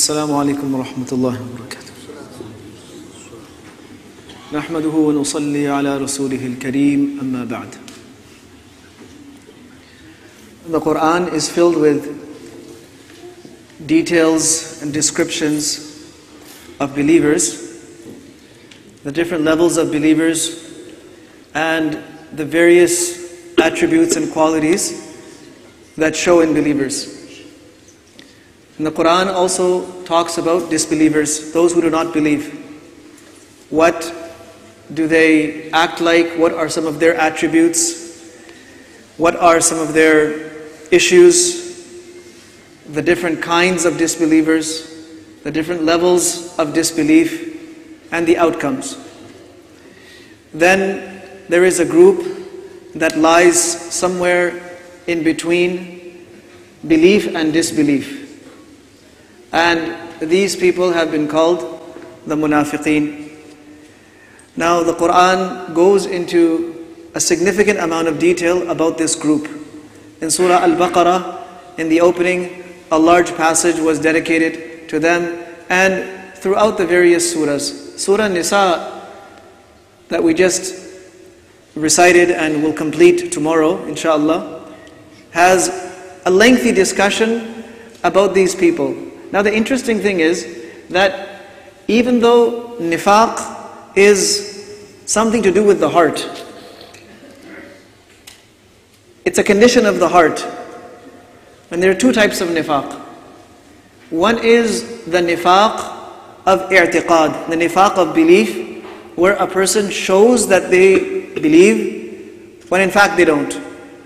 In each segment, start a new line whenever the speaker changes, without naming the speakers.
السلام عليكم ورحمة الله وبركاته. نحمده ونصلي على رسوله الكريم أما بعد. The Quran is filled with details and descriptions of believers, the different levels of believers, and the various attributes and qualities that show in believers. And the Quran also talks about disbelievers, those who do not believe. What do they act like? What are some of their attributes? What are some of their issues? The different kinds of disbelievers, the different levels of disbelief, and the outcomes. Then there is a group that lies somewhere in between belief and disbelief. And these people have been called the munafiqeen. Now the Quran goes into a significant amount of detail about this group. In Surah Al-Baqarah, in the opening, a large passage was dedicated to them, and throughout the various surahs. Surah Nisa, that we just recited and will complete tomorrow, inshallah, has a lengthy discussion about these people. Now the interesting thing is that even though nifaq is something to do with the heart, it's a condition of the heart. And there are two types of nifaq. One is the nifaq of i'tiqad, the nifaq of belief, where a person shows that they believe when in fact they don't.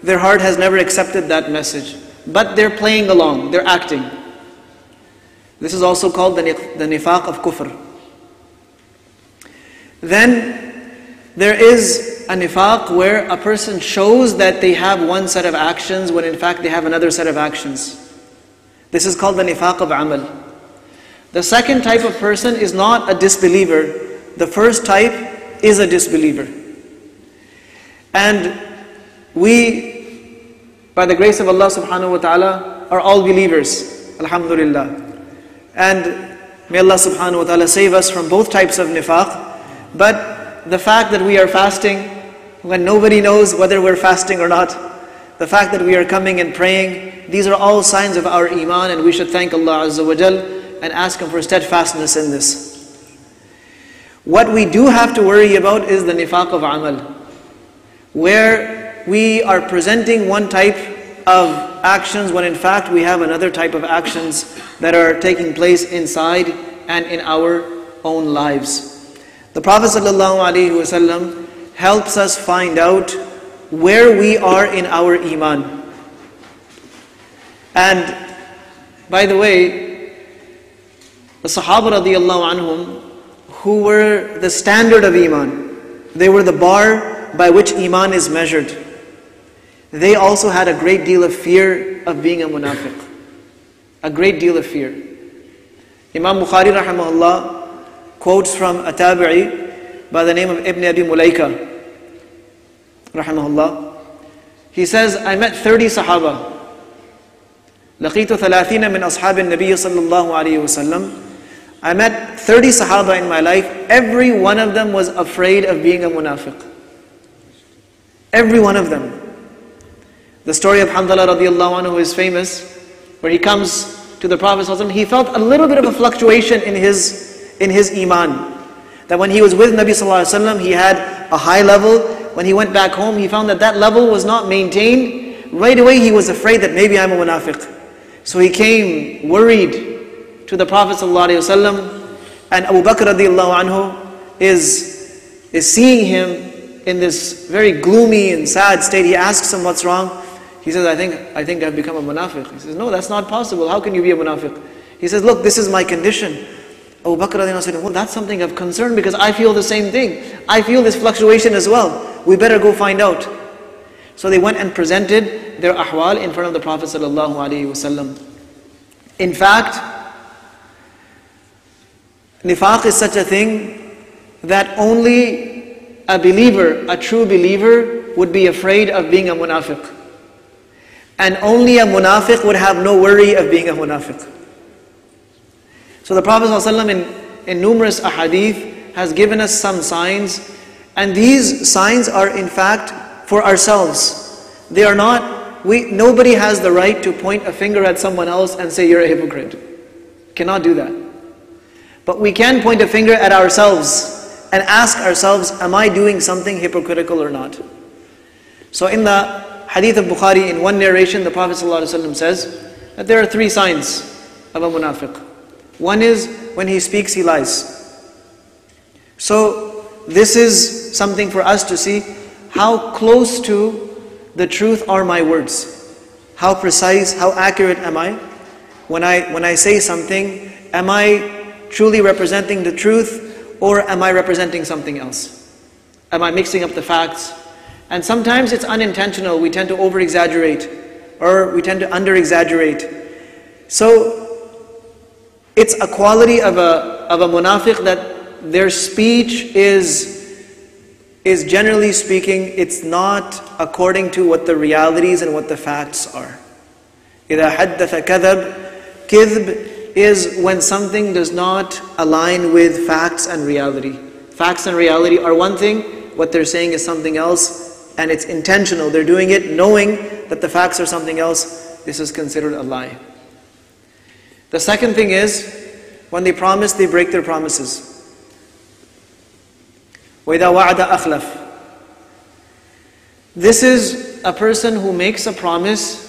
Their heart has never accepted that message, but they're playing along, they're acting. This is also called the nifaq of kufr. Then there is a nifaq where a person shows that they have one set of actions when in fact they have another set of actions. This is called the nifaq of amal. The second type of person is not a disbeliever. The first type is a disbeliever. And we, by the grace of Allah subhanahu wa ta'ala, are all believers. Alhamdulillah. And may Allah subhanahu wa ta'ala save us from both types of nifaq. But the fact that we are fasting when nobody knows whether we're fasting or not, the fact that we are coming and praying, these are all signs of our iman, and we should thank Allah Azza wa Jal and ask Him for steadfastness in this. What we do have to worry about is the nifaq of amal, where we are presenting one type of actions when in fact we have another type of actions that are taking place inside and in our own lives. The Prophet ﷺ helps us find out where we are in our iman. And by the way, the Sahaba radiallahu anhum, who were the standard of iman, they were the bar by which iman is measured. They also had a great deal of fear of being a munafiq. A great deal of fear. Imam Bukhari rahimahullah quotes from a tabi'i by the name of Ibn Abi Mulaika rahimahullah. He says, I met 30 sahaba. لَقِيتُ ثَلَاثِينَ مِنْ أَصْحَابِ النَّبِيِّ صَلَّى اللَّهُ عَلَيْهِ وَسَلَّمَ. I met 30 sahaba in my life. Every one of them was afraid of being a munafiq. Every one of them. The story of Hamdallah radiallahu anhu is famous, where he comes to the Prophet ﷺ. He felt a little bit of a fluctuation in his iman. That when he was with Nabi sallallahu alaihi wasallam, he had a high level. When he went back home, he found that that level was not maintained. Right away he was afraid that maybe I'm a munafiq. So he came worried to the Prophet sallallahu alaihi wasallam, and Abu Bakr radiallahu anhu is seeing him in this very gloomy and sad state. He asks him, what's wrong? He says, I think I've become a munafiq. He says, no, that's not possible. How can you be a munafiq? He says, look, this is my condition. Abu Bakr radiallahu anhu said, well, that's something of concern because I feel the same thing. I feel this fluctuation as well. We better go find out. So they went and presented their ahwal in front of the Prophet sallallahu alaihi wasallam. In fact, nifaq is such a thing that only a believer, a true believer, would be afraid of being a munafiq. And only a munafiq would have no worry of being a munafiq. So the Prophet ﷺ in numerous ahadith has given us some signs, and these signs are in fact for ourselves. They are not, nobody has the right to point a finger at someone else and say you're a hypocrite. Cannot do that. But we can point a finger at ourselves and ask ourselves, am I doing something hypocritical or not? So in the hadith of Bukhari, in one narration, the Prophet ﷺ says that there are 3 signs of a munafiq. One is when he speaks, he lies. So this is something for us to see how close to the truth are my words. How precise, how accurate am I? When I say something, am I truly representing the truth, or am I representing something else? Am I mixing up the facts? And sometimes it's unintentional. We tend to over-exaggerate, or we tend to under-exaggerate. So it's a quality of a munafiq that their speech is generally speaking, it's not according to what the realities and what the facts are. إِذَا حَدَّثَ كَذَبْ. Kidhb is when something does not align with facts and reality. Facts and reality are one thing, what they're saying is something else, and it's intentional. They're doing it knowing that the facts are something else. This is considered a lie. The second thing is, when they promise, they break their promises. وَإِذَا وَعَدَ أَخْلَفَ. This is a person who makes a promise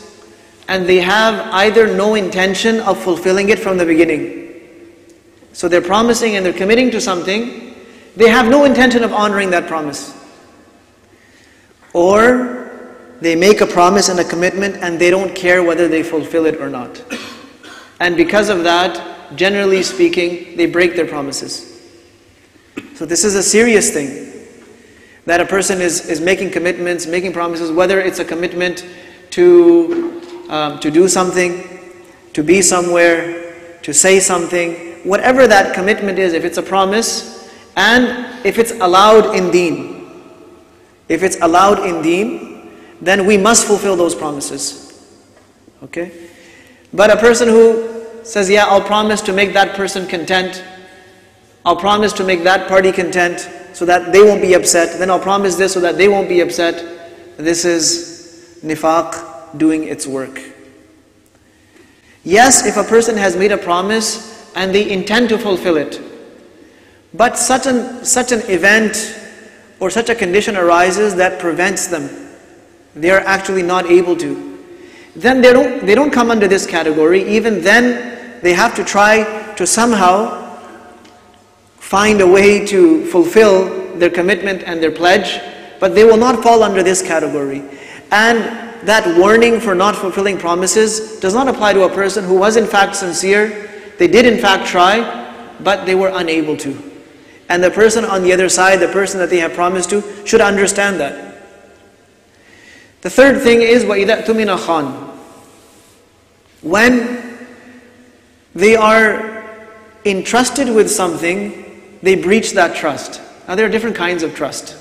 and they have either no intention of fulfilling it from the beginning. So they're promising and they're committing to something, they have no intention of honoring that promise. Or they make a promise and a commitment and they don't care whether they fulfill it or not. And because of that, generally speaking, they break their promises. So this is a serious thing, that a person is making commitments, making promises, whether it's a commitment to do something, to be somewhere, to say something, whatever that commitment is, if it's a promise, and if it's allowed in deen. If it's allowed in deen, then we must fulfill those promises. Okay? But a person who says, yeah, I'll promise to make that person content, I'll promise to make that party content so that they won't be upset, then I'll promise this so that they won't be upset. This is nifaq doing its work. Yes, if a person has made a promise and they intend to fulfill it, but such an event or such a condition arises that prevents them, they are actually not able to, then they don't come under this category. Even then, they have to try to somehow find a way to fulfill their commitment and their pledge, but they will not fall under this category. And that warning for not fulfilling promises does not apply to a person who was in fact sincere, they did in fact try, but they were unable to. And the person on the other side, the person that they have promised to, should understand that. The third thing is, وَإِذَا اؤْتُمِنَ خَانَ. When they are entrusted with something, they breach that trust. Now there are different kinds of trust.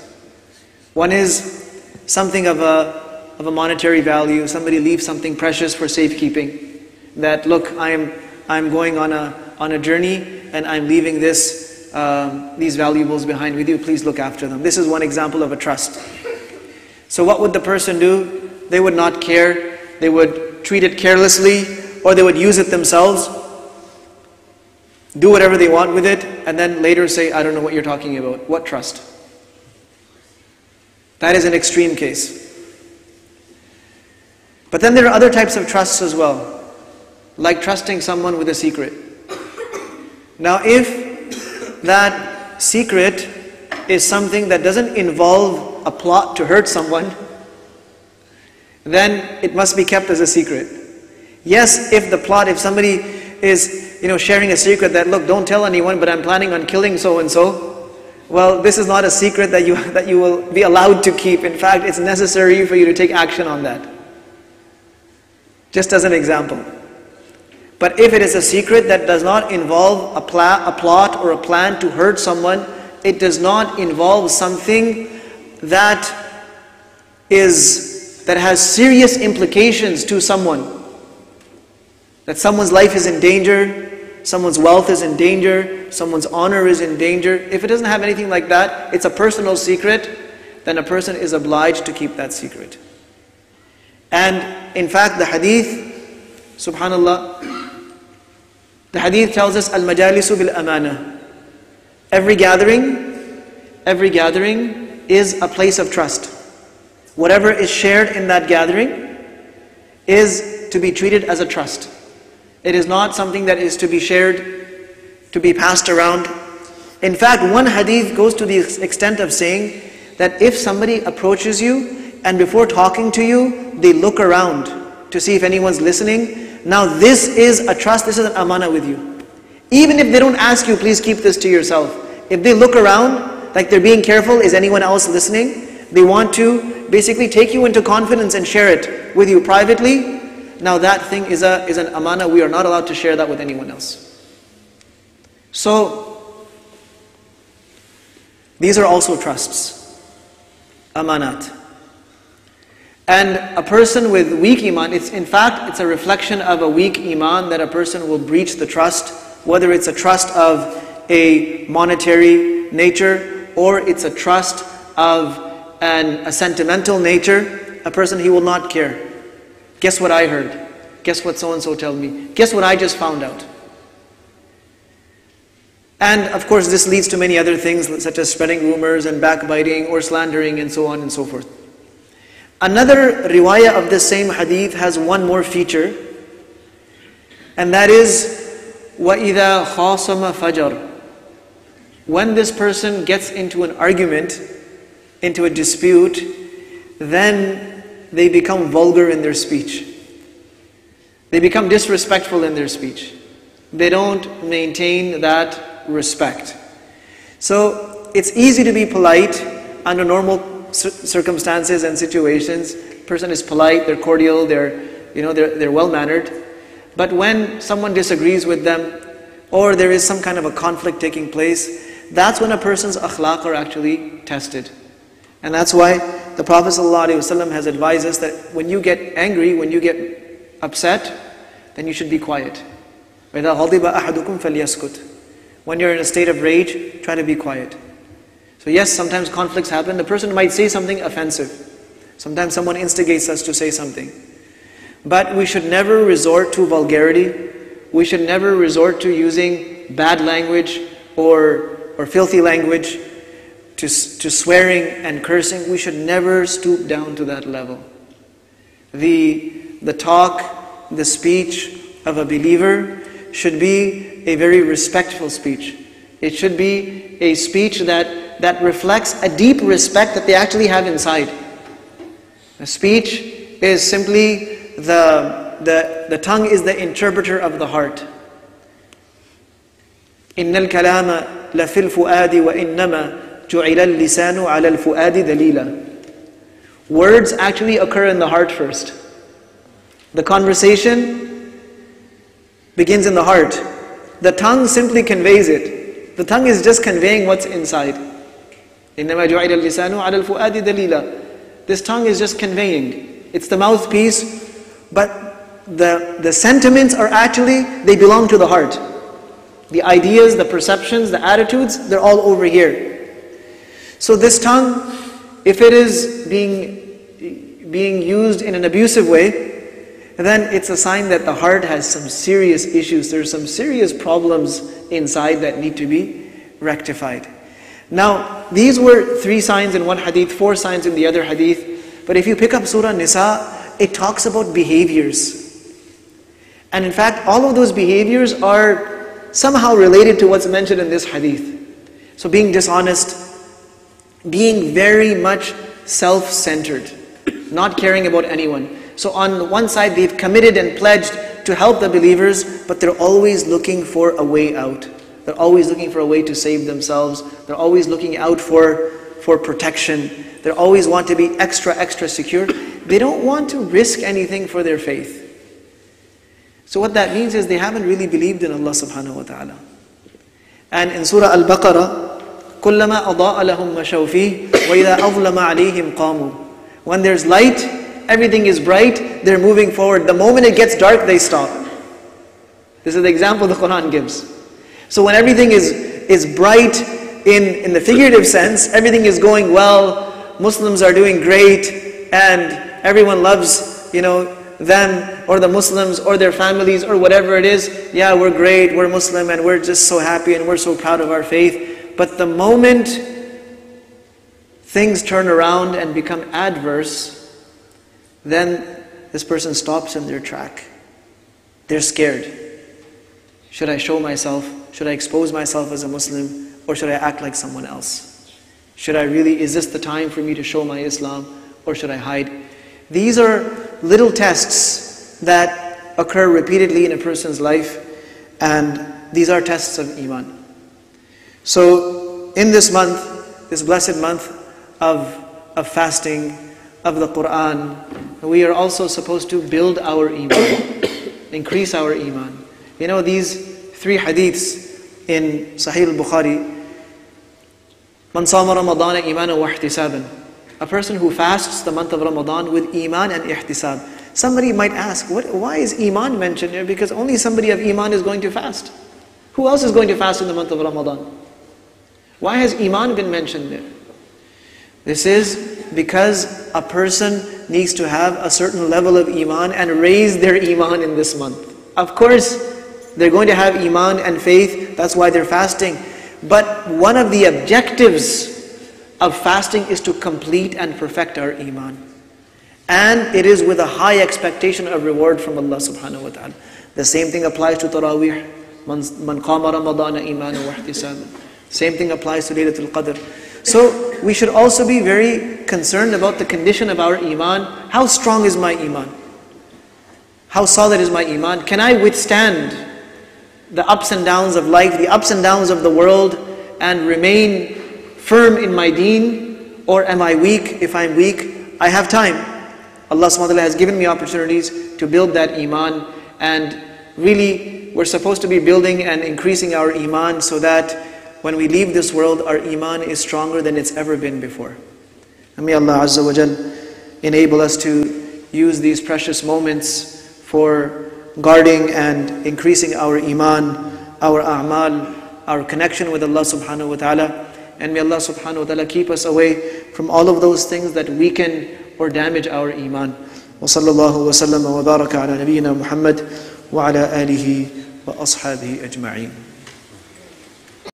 One is something of a monetary value. Somebody leaves something precious for safekeeping. That, look, I'm going on a journey and I'm leaving these valuables behind with you. Please look after them. This is one example of a trust. So what would the person do? They would not care. They would treat it carelessly, or they would use it themselves, do whatever they want with it, and then later say, I don't know what you're talking about. What trust? That is an extreme case. But then there are other types of trusts as well, like trusting someone with a secret. Now if that secret is something that doesn't involve a plot to hurt someone, then it must be kept as a secret. Yes, if somebody is sharing a secret that, look, don't tell anyone, but I'm planning on killing so-and-so, well, this is not a secret that you will be allowed to keep. In fact, it's necessary for you to take action on that. Just as an example. But if it is a secret that does not involve a plot or a plan to hurt someone, it does not involve something that has serious implications to someone, that someone's life is in danger, someone's wealth is in danger, someone's honor is in danger. If it doesn't have anything like that, it's a personal secret, then a person is obliged to keep that secret. And in fact, the hadith, subhanallah, the hadith tells us, al-majalisu bil-amana. Every gathering is a place of trust. Whatever is shared in that gathering is to be treated as a trust. It is not something that is to be shared, to be passed around. In fact, one hadith goes to the extent of saying that if somebody approaches you and before talking to you, they look around to see if anyone's listening, now this is a trust, this is an amana with you. Even if they don't ask you, please keep this to yourself. If they look around, like they're being careful, is anyone else listening? They want to basically take you into confidence and share it with you privately. Now that thing is an amana. We are not allowed to share that with anyone else. So, these are also trusts. Amanat. And a person with weak iman, in fact, it's a reflection of a weak iman that a person will breach the trust, whether it's a trust of a monetary nature or it's a trust of a sentimental nature. A person, he will not care. Guess what I heard? Guess what so-and-so told me? Guess what I just found out? And of course this leads to many other things such as spreading rumors and backbiting or slandering and so on and so forth. Another riwayah of this same hadith has one more feature, and that is وَإِذَا خَاصَمَ فَجَرَ. When this person gets into an argument, into a dispute, then they become vulgar in their speech. They become disrespectful in their speech. They don't maintain that respect. So it's easy to be polite under normal circumstances and situations. Person is polite, they're cordial, they're well-mannered. But when someone disagrees with them, or there is some kind of a conflict taking place, that's when a person's akhlaq are actually tested. And that's why the Prophet ﷺ has advised us that when you get angry, when you get upset, then you should be quiet. وَإِذَا غَضِبَ أَحَدُكُمْ فَلْيَسْكُتْ. When you're in a state of rage, try to be quiet. So yes, sometimes conflicts happen. The person might say something offensive. Sometimes someone instigates us to say something. But we should never resort to vulgarity. We should never resort to using bad language or filthy language, to swearing and cursing. We should never stoop down to that level. The talk, the speech of a believer should be a very respectful speech. It should be a speech that reflects a deep respect that they actually have inside. A speech is simply the tongue is the interpreter of the heart. إِنَّ الْكَلَامَ لَفِي الْفُؤَادِ وَإِنَّمَا جُعِلَ اللِّسَانُ عَلَى الْفُؤَادِ دَلِيلًا. Words actually occur in the heart first. The conversation begins in the heart. The tongue simply conveys it. The tongue is just conveying what's inside. إِنَّمَا جُعِلَ اللِّسَانُ عَلَى الْفُؤَادِ دَلِيلًا. This tongue is just conveying. It's the mouthpiece, but the sentiments are actually, they belong to the heart. The ideas, the perceptions, the attitudes, they're all over here. So this tongue, if it is being used in an abusive way, then it's a sign that the heart has some serious issues. There's some serious problems inside that need to be rectified. Now, these were 3 signs in one hadith, 4 signs in the other hadith. But if you pick up Surah Nisa, it talks about behaviors. And in fact, all of those behaviors are somehow related to what's mentioned in this hadith. So being dishonest, being very much self-centered, not caring about anyone. So on one side, they've committed and pledged to help the believers, but they're always looking for a way out. They're always looking for a way to save themselves. They're always looking out for protection. They always want to be extra secure. They don't want to risk anything for their faith. So what that means is they haven't really believed in Allah subhanahu wa ta'ala. And in Surah Al-Baqarah, كُلَّمَا أَضَاءَ لَهُمْ مَشَوْا فِيهِ وَإِذَا أَظْلَمَ عَلَيْهِمْ قَامُوا. When there's light, everything is bright, they're moving forward. The moment it gets dark, they stop. This is the example the Quran gives. So when everything is bright in the figurative sense, everything is going well, Muslims are doing great, and everyone loves, them or the Muslims or their families or whatever it is. Yeah, we're great, we're Muslim, and we're just so happy and we're so proud of our faith. But the moment things turn around and become adverse, then this person stops in their track. They're scared. Should I show myself? Should I expose myself as a Muslim? Or should I act like someone else? Is this the time for me to show my Islam? Or should I hide? These are little tests that occur repeatedly in a person's life, and these are tests of Iman. So in this month, this blessed month of fasting, of the Quran, we are also supposed to build our Iman, increase our Iman. These 3 hadiths in Sahih al-Bukhari, Man sama Ramadana imanan wa ihtisaban. A person who fasts the month of Ramadan with iman and ihtisab. Somebody might ask, why is iman mentioned here? Because only somebody of iman is going to fast. Who else is going to fast in the month of Ramadan? Why has iman been mentioned there? This is because a person needs to have a certain level of iman and raise their iman in this month. Of course, they're going to have iman and faith, that's why they're fasting. But one of the objectives of fasting is to complete and perfect our iman. And it is with a high expectation of reward from Allah subhanahu wa ta'ala. The same thing applies to Taraweeh. Man qama Ramadana imanan wa ihtisaban. Same thing applies to Laylatul Qadr. So we should also be very concerned about the condition of our iman. How strong is my iman? How solid is my iman? Can I withstand the ups and downs of life, the ups and downs of the world, and remain firm in my deen? Or am I weak? If I'm weak, I have time. Allah subhanahu wa ta'ala has given me opportunities to build that iman, and really we're supposed to be building and increasing our iman so that when we leave this world, our iman is stronger than it's ever been before. And may Allah Azza wa Jal enable us to use these precious moments for guarding and increasing our iman, our a'mal, our connection with Allah subhanahu wa ta'ala. And may Allah subhanahu wa ta'ala keep us away from all of those things that weaken or damage our iman. Wa sallallahu wa sallam wa baraka ala nabiyyina Muhammad wa ala alihi wa ashabihi ajma'in.